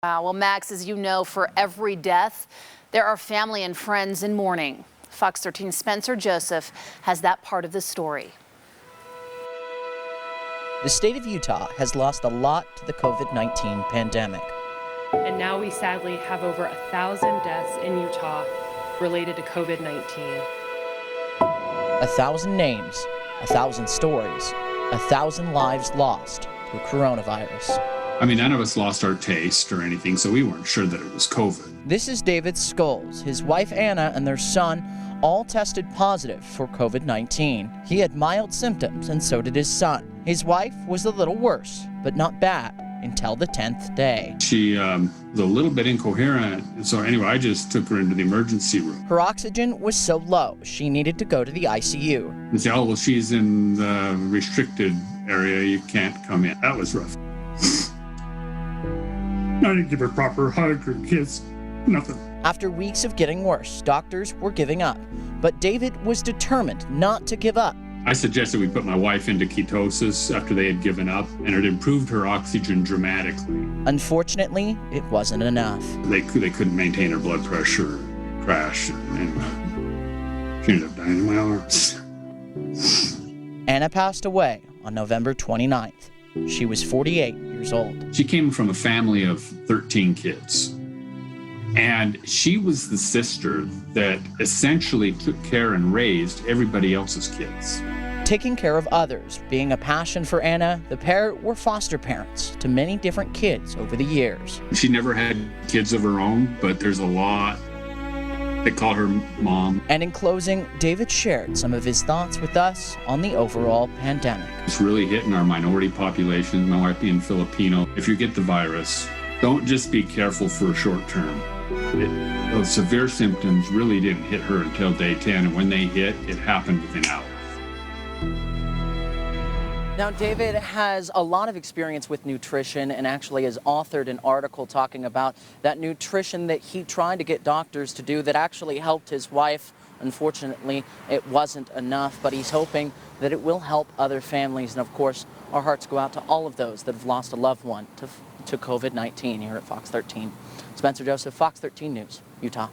Wow. Well, Max, as you know, for every death, there are family and friends in mourning. Fox 13's Spencer Joseph has that part of the story. The state of Utah has lost a lot to the COVID-19 pandemic. And now we sadly have over 1,000 deaths in Utah related to COVID-19. 1,000 names, 1,000 stories, 1,000 lives lost to coronavirus. I mean, none of us lost our taste or anything, so we weren't sure that it was COVID. This is David SCHOLES. His wife Anna and their son all tested positive for COVID-19. He had mild symptoms, and so did his son. His wife was a little worse, but not bad until the 10th day. She was a little bit incoherent, and so anyway, I just took her into the emergency room. Her oxygen was so low, she needed to go to the ICU. And say, oh, well, she's in the restricted area, you can't come in. That was rough. I didn't give her a proper hug or kiss, nothing. After weeks of getting worse, doctors were giving up, but David was determined not to give up. I suggested we put my wife into ketosis after they had given up, and it improved her oxygen dramatically. Unfortunately, it wasn't enough. They couldn't maintain her blood pressure, crashed, and she ended up dying in my arms. Anna passed away on November 29th. She was 48 years old. She came from a family of 13 kids. And she was the sister that essentially took care and raised everybody else's kids. Taking care of others being a passion for Anna, the pair were foster parents to many different kids over the years. She never had kids of her own, but there's a lot that call her mom. And in closing, David shared some of his thoughts with us on the overall pandemic. It's really hitting our minority population, my wife being Filipino. If you get the virus, don't just be careful for a short term. Those severe symptoms really didn't hit her until day 10, and when they hit, it happened within hours. Now, David has a lot of experience with nutrition and actually has authored an article talking about that nutrition that he tried to get doctors to do that actually helped his wife. Unfortunately, it wasn't enough, but he's hoping that it will help other families. And of course, our hearts go out to all of those that have lost a loved one to COVID-19 here at Fox 13. Spencer Joseph, Fox 13 News, Utah.